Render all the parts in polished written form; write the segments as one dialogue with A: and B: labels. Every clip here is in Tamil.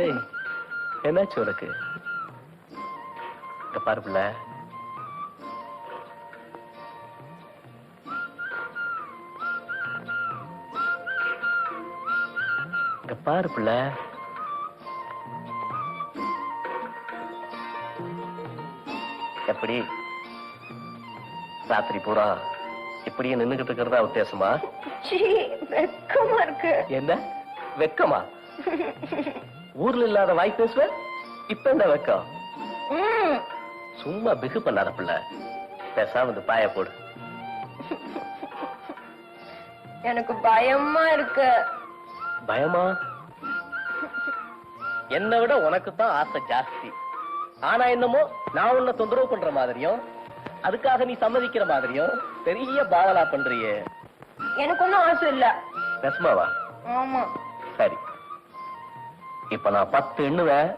A: ஏய், என்னாச்சு உனக்கு? இங்க பாரு புள்ள, இங்க பாரு புள்ள. எப்படி ராத்திரி பூரா இப்படியே நின்னுகிட்டு இருக்கிறதா உத்தேசமா?
B: வெக்கமா இருக்கு.
A: என்ன வெக்கமா? ஊர்ல இல்லாத வாய் பேசுவ, இப்ப என்ன வெக்கம்? சும்மா பிகு பண்ணாத புள்ள, பேசாம வந்து பாய போடு.
B: எனக்கு பயமா இருக்கு.
A: பயமா? என்னை விட உனக்கு தான் ஆசை ஜாஸ்தி. ஆனா என்னமோ நான் உன்னை தொந்தரவு பண்ற மாதிரியும் அதுக்காக நீ சம்மதிக்கிற மாதிரியும் பெரிய பாவலா பண்றியே.
B: எனக்கு ஒன்னும் ஆசை இல்ல.
A: நெசமாவா?
B: ஆமா.
A: சரி, இப்ப நான் 10 எண்ணுவேன்,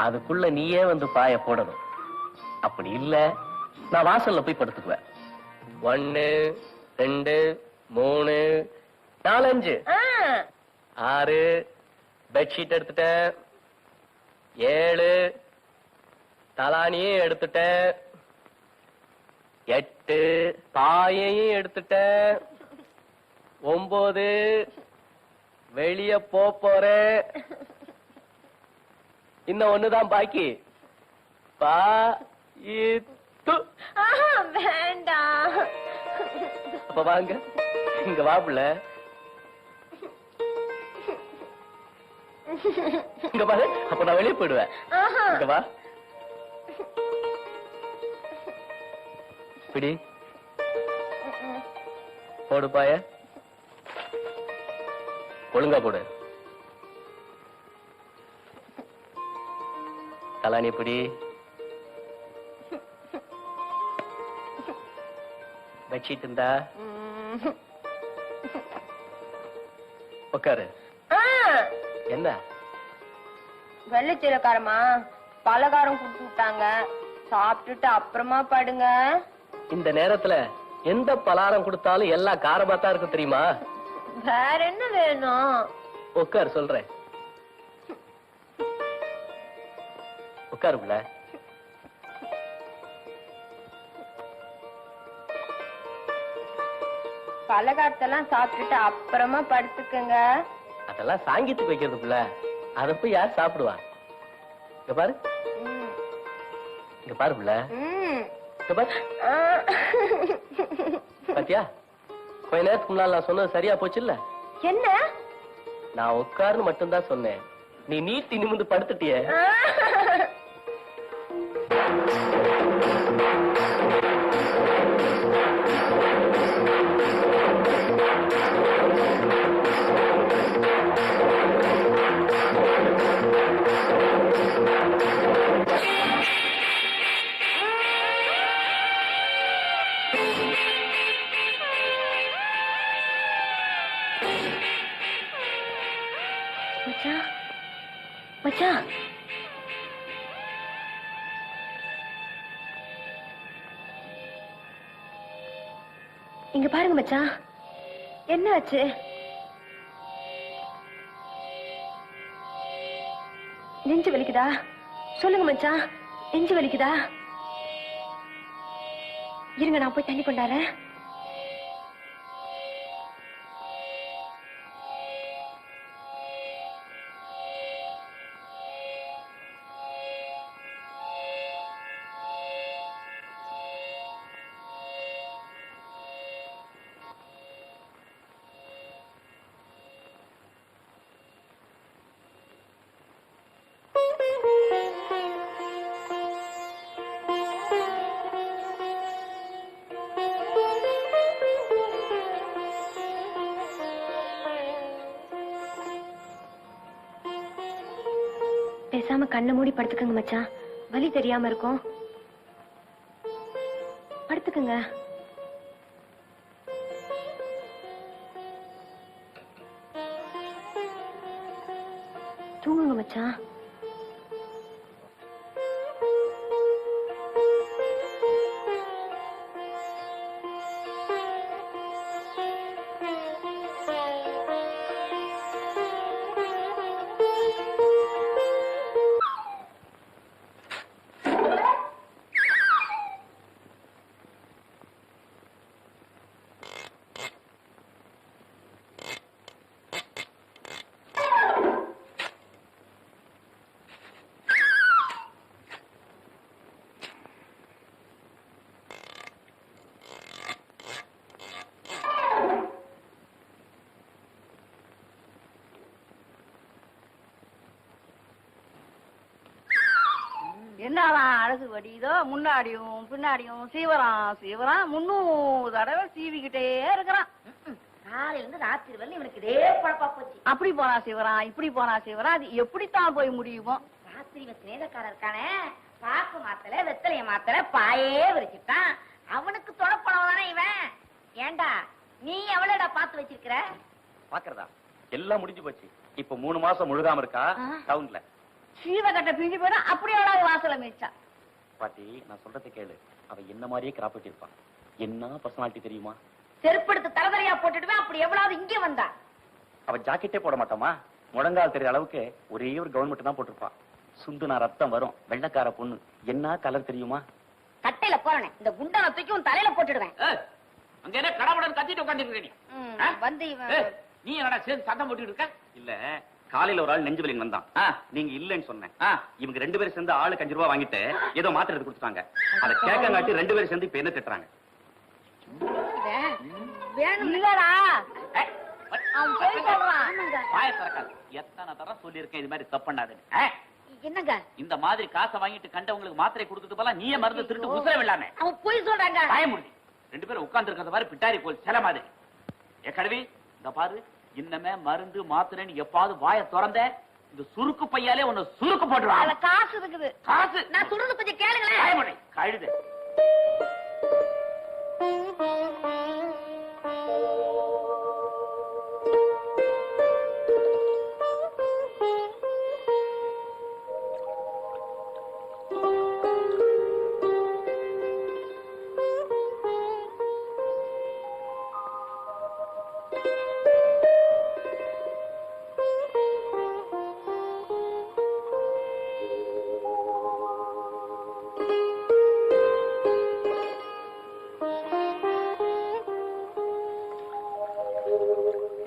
A: அதுக்குள்ள நீயே வந்து பாய போடணும். அப்படி இல்ல நான் வாசல்ல போய் படுத்துக்குவேன். 1 2 3 4 5 6 பெட்ஷீட் எடுத்துட்டேன், 7 தலானியே எடுத்துட்டேன், 8 பாயையும் எடுத்துட்டேன், 9 வெளிய போறேன். இன்னும் ஒண்ணுதான் பாக்கி.
B: வேண்டாம்.
A: அப்ப வாங்க, இங்க வா புள்ள. இங்க பாரு, அப்ப நான் வெளியே போயிடுவேன். இங்க வா, பிடி போடு பாய, ஒழுங்கா போடு. கலானி பிடி, பெட்ஷீட் இருந்தா உட்காரு. என்ன
B: வெள்ளைச்சீரக்காரமா பலகாரம் கொடுத்து விட்டாங்க, சாப்பிட்டுட்டு அப்புறமா படுங்க.
A: இந்த நேரத்துல எந்த பலகாரம் கொடுத்தாலும் எல்லா காரமா தான் இருக்கு தெரியுமா?
B: வேற என்ன வேணும்?
A: உட்கார் சொல்றேன். உட்காருல.
B: பலகாரத்தெல்லாம் சாப்பிட்டுட்டு அப்புறமா படுத்துக்குங்க.
A: அதெல்லாம் சாங்கியத்துக்கு வைக்கிறது புள்ள, அத போய் யார் சாப்பிடுவா? இங்க பாரு, இங்க பாரு புள்ள, இங்க பாரு. பாத்தியா, கொஞ்ச நேரத்துக்கு முன்னால நான் சொன்னது சரியா போச்சு இல்ல?
B: என்ன?
A: நான் உட்காருன்னு மட்டும்தான் சொன்னேன், நீ நீட்டி நிமிந்து படுத்துட்டியே.
B: மச்சான், மச்சான், இங்க பாருங்க மச்சான். என்ன ஆச்சு? நெஞ்சு வலிக்குதா? சொல்லுங்க மச்சான், நெஞ்சு வலிக்குதா? இருங்க, நான் போய் தண்ணி கொண்டாரேன். பேசாம கண்ணை மூடி படுத்துக்கங்க மச்சான், வலி தெரியாம இருக்கும். படுத்துக்கங்க. தூங்குங்க மச்சான்.
C: என்னதான் அழகு வடிதோ முன்னாடியும் பின்னாடியும் சீவரான் 300 தடவை சீவிக்கிட்டே இருக்கிறான்.
D: காலையில இருந்து ராத்திரி வரல இவனுக்கு இதே பழப்பா போச்சு.
C: அப்படி போனா சீவரான், இப்படி போனா சீவரான், அது எப்படித்தான் போய் முடியுமோ?
D: ராத்திரி இவன் சிநேகக்காரர் இருக்கானே, பாக்கு மாத்தல வெத்தலைய மாத்தல பாயே விரிச்சுட்டான். அவனுக்கு தொடப்பனவதானே இவன். ஏண்டா நீ எவ்வளவுடா பாத்து வச்சிருக்கிற?
E: பாக்குறதா எல்லாம் முடிஞ்சு போச்சு. இப்ப 3 மாசம் முழுகாம இருக்கா டவுன்ல.
C: சீவக்கட்டை பிஞ்சு போயிடும், அப்படி எவ்வளவு வாசல மிச்சா.
E: பாட்டி நான் சொல்றதை கேளு. அவ என்ன மாதிரியே கிராப் இருப்பான். என்ன பர்சனாலிட்டி தெரியுமா?
D: செருப்படுத்து தலதலையா போட்டுடுவேன். அப்படி எவ்வளவு இங்க வந்தா?
E: அவ ஜாக்கெட்டே போட மாட்டாமா. முழங்கால் தெரியற அளவுக்கு ஒரே ஒரு கவர்மெண்ட் தான் போட்டிருப்பான். சுந்துனா ரத்தம் வரும். வெள்ளக்கார பொண்ணு. என்ன கலர் தெரியுமா?
D: கட்டையில போறேன் இந்த குண்டனை தூக்கி உன் தலையில போட்டுடுவேன்.
F: அங்க என்ன கடவுடன் கத்திட்டு உட்காந்துட்டு நீ
C: வந்து
F: நீ என்னடா சேர்ந்து சத்தம் போட்டுட்டு இருக்க?
E: இல்ல காலையில ஒரு ஆள் நெஞ்சு வலின்னு வந்தான். நீங்க இல்லன்னு சொன்னேன். இவங்க 2 பேரும் சேர்ந்து ஆளுக்கு 5 ரூபாய் வாங்கிட்டு ஏதோ மாத்திரை எடுத்து கொடுத்தாங்க. அதை கேட்கங்காட்டி 2 பேரும் சேர்ந்து இப்ப என்ன திட்டுறாங்க?
C: வேணும் இல்லடா, அவன் போய் சொல்றான்.
F: வாயை திறக்காது. எத்தனை தரம் சொல்லியிருக்கேன் இது மாதிரி தப்பு பண்ணாதுன்னு.
D: என்னங்க
F: இந்த மாதிரி காசை வாங்கிட்டு கண்டவங்களுக்கு மாத்திரை கொடுத்துட்டு போல நீயே மருந்து திருட்டு உசுர விடலாமே.
D: அவன் போய் சொல்றாங்க.
F: பயமுடி 2 பேரும் உட்கார்ந்து இருக்கிறத மாதிரி பிட்டாரி போல் சில மாதிரி. ஏ கடவி இந்த பாரு, இன்னமே மருந்து மாத்திரைன்னு எப்பாவது வாயை திறந்த இந்த சுருக்கு பையாலே உன்னை சுருக்கு
C: அதுல
F: போட்டுருவாங்க.
C: காசு இருக்குது.
F: காசு
D: நான் சொல்றது கொஞ்சம் கேளுங்களேன்.
F: பயமுடி கழுது.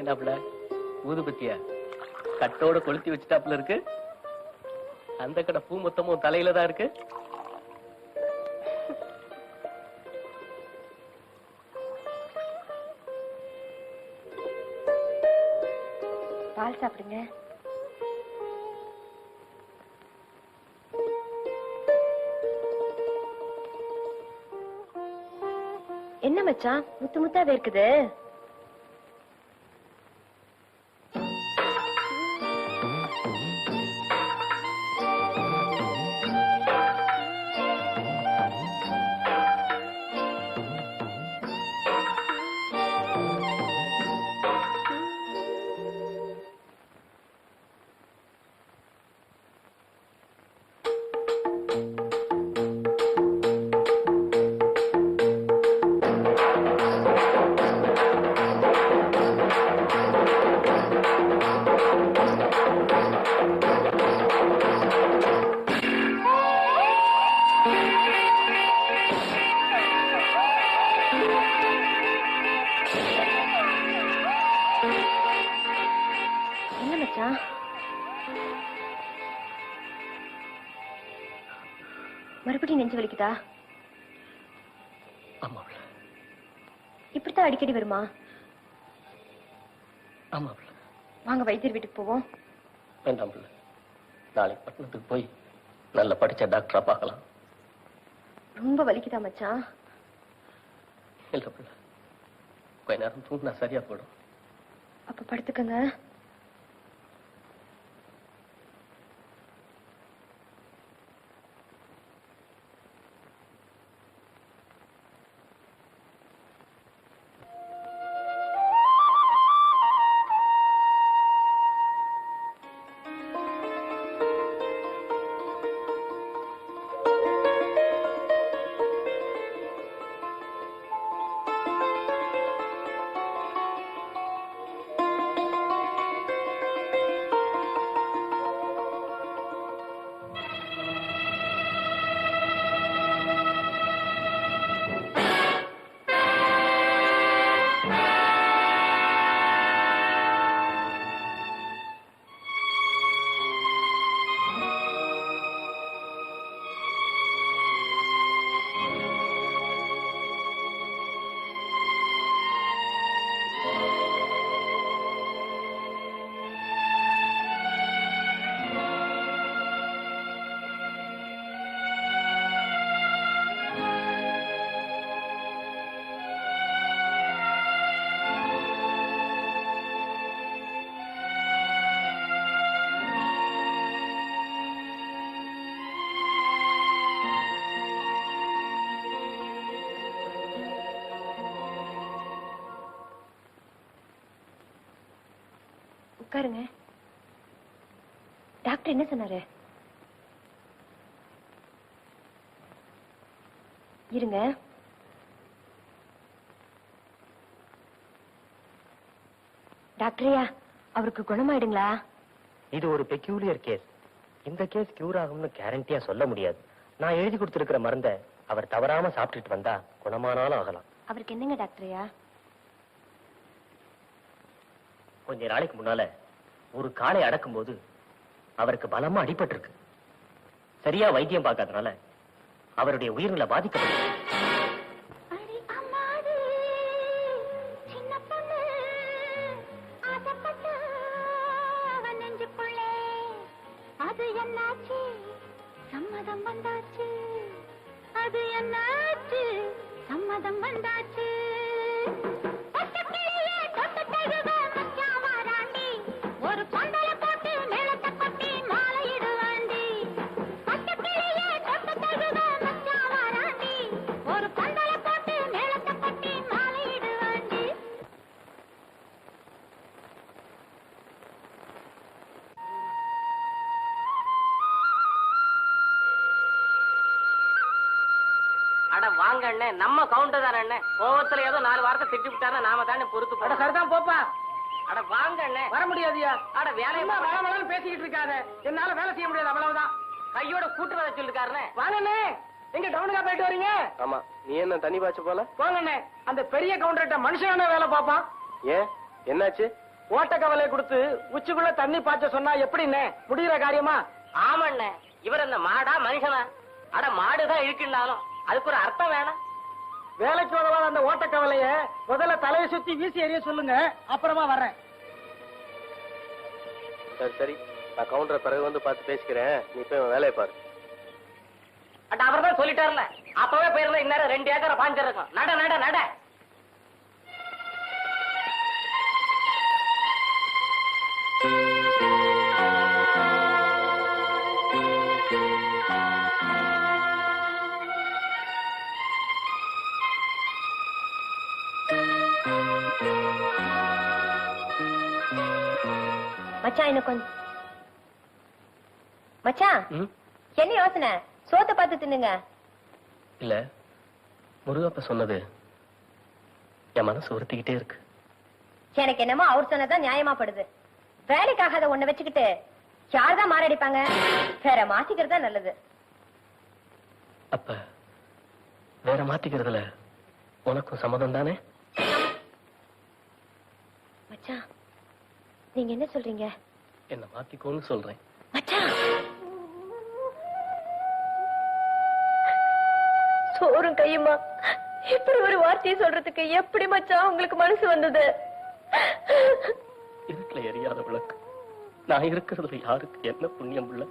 A: என்னப்புல ஊதுபத்தியா கட்டோட கொளுத்தி வச்சுட்டாப்புல இருக்கு. அந்த கடை பூ மொத்தமும் தலையில தான் இருக்கு.
B: பால் சாப்பிடுங்க. என்ன மச்சான் முத்து முத்தா வேர்க்குது? என்ன மச்சான்? மறுபடியும் நெஞ்சு வலிக்குதா?
A: ஆமாப்ல.
B: இப்படித்தான் அடிக்கடி வருமா?
A: ஆமாப்ல.
B: வாங்க வைத்தியர் வீட்டுக்கு போவோம்.
A: வேண்டாம்ல, நாளைக்கு பட்டணத்துக்கு போய் நல்ல படிச்ச டாக்டரா பார்க்கலாம்.
B: ரொம்ப வலிக்குதா மச்சான்?
A: இல்ல பிள்ள, கொஞ்ச நேரம் தூங்கினா சரியா போயிடும்.
B: அப்ப படுத்துக்கங்க. உட்காருங்க. டாக்டர் என்ன சொன்னாரு? இருங்க. டாக்டரையா, அவருக்கு குணமாயிடுங்களா?
A: இது ஒரு பெக்யூலியர் கேஸ். இந்த கேஸ் கியூர் ஆகும்னு கேரண்டியா சொல்ல முடியாது. நான் எழுதி கொடுத்திருக்கிற மருந்தை அவர் தவறாம சாப்பிட்டுட்டு வந்தா குணமானாலும் ஆகலாம்.
B: அவருக்கு என்னங்க டாக்டரையா?
A: கொஞ்ச நாளைக்கு முன்னால ஒரு காளை அடக்கும் போது அவருக்கு பலமா அடிபட்டு இருக்கு. சரியா வைத்தியம் பார்க்காதனால அவருடைய உயிர்நிலை பாதிக்கப்பட்டு.
D: அது என்னாச்சு? சம்மதம் வந்தாச்சு. அது என்னாச்சு? சம்மதம் வந்தாச்சு. ஒரு பந்தல போட்டு மேளத்தை கொட்டி மாலையிடுவாண்டி. பச்சக்கிளியே தொட்டு தழுவ மச்சான் வாராண்டி. ஒரு பந்தல போட்டு மேளத்தை கொட்டி மாலையிடுவாண்டி.
G: அட வாங்க அண்ணே, நம்ம கவுண்டர் தானே அண்ணே. கோவத்துல ஏதோ 4 வாரத்தை திட்டி விட்டாருன்னா நாம தானே பொறுத்து போறோம். சரிதான் போப்பா. அட வாங்க அண்ணே. வர முடியாதியா? அட வேலையெல்லாம் வேலை பேசிக்கிட்டு இருக்காரு. என்னால வேலை செய்ய முடியாது, அவ்வளவுதான். கையோட கூட்டு வர சொல்லிருக்காருண்ணே. வாங்க அண்ணே. எங்க டவுனுக்கா போயிட்டு வரீங்க?
A: ஆமா, நீ என்ன தண்ணி பாய்ச்ச போல?
G: போங்க அண்ணே. அந்த பெரிய கவுண்டர்கிட்ட மனுஷனான வேலை பாப்பான்.
A: ஏன், என்னாச்சு?
G: ஓட்ட கவலை கொடுத்து உச்சிக்குள்ள தண்ணி பாய்ச்ச சொன்னா எப்படின்னு முடிகிற காரியமா? ஆமாண்ணே. இவர் அந்த மாடா மனுஷனா? அட மாடுதான் இருக்குன்னாலும் அதுக்கு ஒரு அர்த்தம் வேணும். வேலைக்கு உதவாத அந்த ஓட்ட கவலைய முதல்ல தலையை சுத்தி வீசி எறிய சொல்லுங்க, அப்புறமா வர்றேன்.
A: சரி சரி, நான் கவுண்டரை பிறகு வந்து பார்த்து பேசிக்கிறேன். நீ போய் வேலையை பாரு.
G: அட அவர் தான் சொல்லிட்டாருல, அப்பவே போயிருந்தா இந்நேரம் 2 ஏக்கரை பாஞ்சிருக்கும். நட நட நட.
B: மச்சான் என்ன கொஞ்சம் மச்சான், என்ன யோசனை? சோத்தை பார்த்து தின்னுங்க.
A: இல்ல, முருகப்ப சொன்னது என் மனசு உறுத்திக்கிட்டே இருக்கு.
B: எனக்கு என்னமோ அவர் சொன்னதான் நியாயமா படுது. வேலைக்காகாத ஒண்ணு வச்சுக்கிட்டு யார்தான் மாரடிப்பாங்க? வேற மாத்திக்கிறதா நல்லது.
A: அப்ப வேற மாத்திக்கிறதுல உனக்கும் சம்மதம் தானே?
B: மச்சான், நீங்க என்ன சொல்றீங்க?
A: என்ன மாத்திக்கோன்னு சொல்றேன்.
B: மச்சான், சோறும் கையுமா இப்படி ஒரு வார்த்தையை சொல்றதுக்கு எப்படி மச்சான் உங்களுக்கு மனசு வந்தது?
A: இருட்டுல எரியாத விளக்கு. நான் இருக்கிறதுல யாருக்கு என்ன புண்ணியம் உள்ள?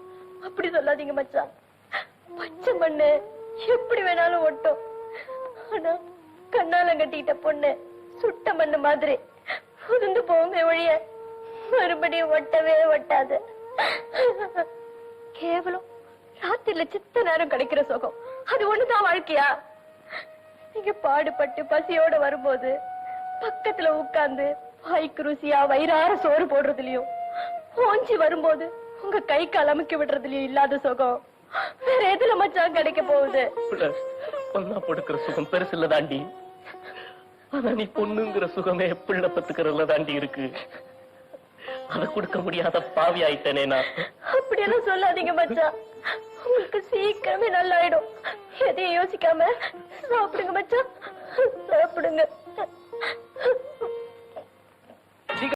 B: அப்படி சொல்லாதீங்க மச்சான். பச்சை மண்ணு எப்படி வேணாலும் ஒட்டும். ஆனா கண்ணால கட்டிக்கிட்ட பொண்ணு சுட்ட மண்ணு மாதிரி உதிர்ந்து போங்க ஒழிய மறுபடியும் ஒட்டவே ஒட்டாது. கேவலம் ராத்திரில சித்த நேரம் கிடைக்கிற சுகம், அது ஒண்ணுதான் வாழ்க்கையா? நீங்க பாடுபட்டு பசியோட வரும்போது பக்கத்துல உட்கார்ந்து வாய்க்கு ருசியா வயிறார சோறு போடுறதுலயும், போஞ்சி வரும்போது உங்க கை கால் அமுக்கி விடுறதுலயும் இல்லாத சுகம் வேற எதுல மச்சான் கிடைக்க போகுது?
A: பொண்ணா கொடுக்கிற சுகம் பெருசு இல்ல தாண்டி. ஆனா நீ பொண்ணுங்கிற சுகமே பிள்ளை பத்துக்கிறதுல தாண்டி இருக்கு. அதை கொடுக்க முடியாத பாவி ஆயிட்டனே நான்.
B: அப்படியெல்லாம் சொல்லாதீங்க மச்சான். உங்களுக்கு சீக்கிரமே நல்லாயிடும். எதையும் யோசிக்காம சாப்பிடுங்க மச்சான், சாப்பிடுங்க.